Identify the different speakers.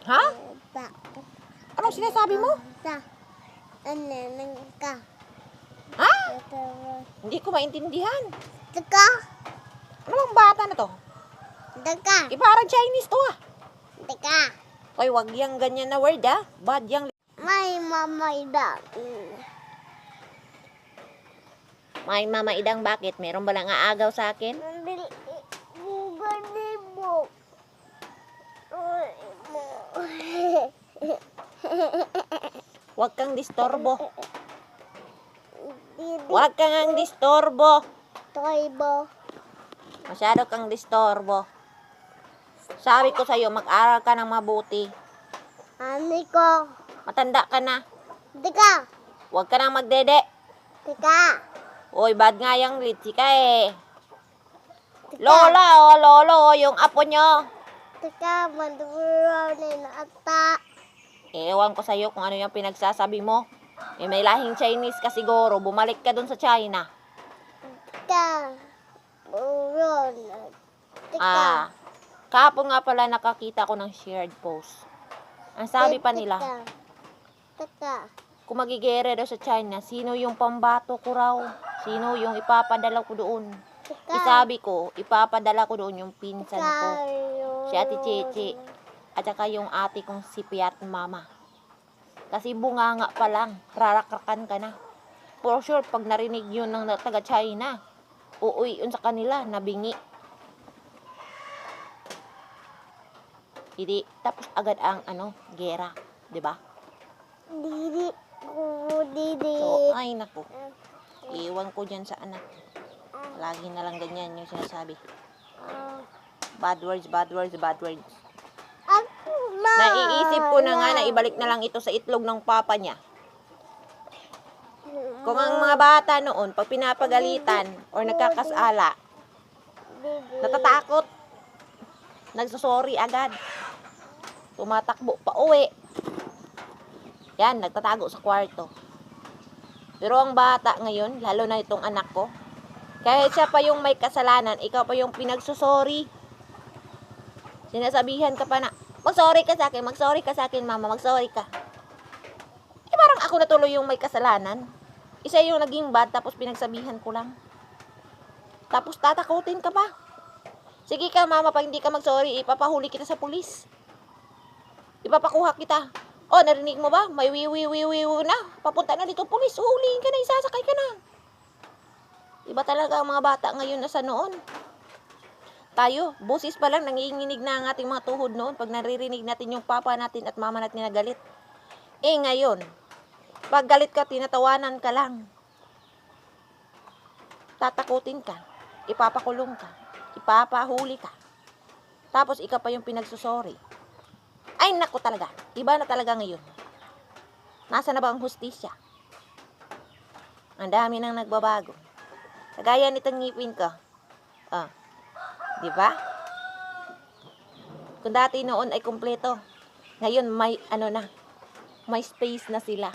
Speaker 1: Ha? Anong sinasabi mo? Ha? Hindi ko maintindihan. Ano bang bata na to? Parang Chinese to ah. Oy, wag yang ganyan na word ah. Bad yang.
Speaker 2: May mama idang.
Speaker 1: May mama idang bakit? Meron ba lang aagaw sa akin? Wag kang disturbo. Wag kang disturbo.
Speaker 2: Toybo.
Speaker 1: Masyado kang disturbo. Sabi ko sa'yo, mag-aral ka ng mabuti.
Speaker 2: Ani ko.
Speaker 1: Matanda ka na.
Speaker 2: Tika.
Speaker 1: Huwag ka nang magdede.
Speaker 2: Tika.
Speaker 1: Uy, bad nga yung litsi ka eh.
Speaker 2: Tika.
Speaker 1: Lola o, lolo o, yung apo nyo.
Speaker 2: Tika, maduro na ata.
Speaker 1: Ewan ko sa'yo kung ano yung pinagsasabi mo. May lahing Chinese ka siguro. Bumalik ka dun sa China.
Speaker 2: Tika. Buron. Tika.
Speaker 1: Kahapon nga pala nakakita ko ng shared post. Ang sabi pa nila,
Speaker 2: Tika.
Speaker 1: kung magigere daw sa China, sino yung pambato ko raw? Sino yung ipapadala ko doon? Isabi ko, ipapadala ko doon yung pinsan ko, si Ate Cheche, at saka yung ate kong si Piat Mama. Kasi bunganga pa lang, rarakrakan ka na. For sure, pag narinig yun ng taga-China, uuwi yun sa kanila, nabingi. Hindi, tapos agad ang gera, 'di ba?
Speaker 2: Didi. Didi.
Speaker 1: So, ay naku. Iwan ko diyan sa anak. Lagi na lang ganyan yung sinasabi. Bad words, bad words, bad words.
Speaker 2: Ako na.
Speaker 1: Naiisip ko na nga na ibalik na lang ito sa itlog ng papa niya. Kung ang mga bata noon, pag pinapagalitan or nagkakasala, natatakot. Nagsusorry agad. Tumatakbo pa uwi. Yan, nagtatago sa kwarto. Pero ang bata ngayon, lalo na itong anak ko, kahit siya pa yung may kasalanan, ikaw pa yung pinagsusorry. Sinasabihan ka pa na, mag-sorry ka sa akin, mama, mag-sorry ka. Eh parang ako na tuloy yung may kasalanan. Isa yung naging bad, tapos pinagsabihan ko lang. Tapos tatakutin ka pa. Sige ka, mama, pag hindi ka mag-sorry, ipapahuli kita sa pulis. Ipapakuha kita. Oh, narinig mo ba? May wiwi na. Papunta na dito pulis. Huhulihin ka na, isasakay ka na. Iba talaga ang mga bata ngayon na sa noon. Tayo, busis pa lang, nanginginig na ang ating mga tuhod noon pag naririnig natin yung papa natin at mama natin na galit. Eh ngayon, pag galit ka, tinatawanan ka lang. Tatakutin ka. Ipapakulong ka. Ipapahuli ka. Tapos ikaw pa yung pinagsusorry. Ay naku talaga. Iba na talaga ngayon. Nasa na ba ang hustisya? Ang dami nang nagbabago. Kagaya nitong ngipin ko. Ah. Di ba? Kung dati noon ay kumpleto. Ngayon may may space na sila.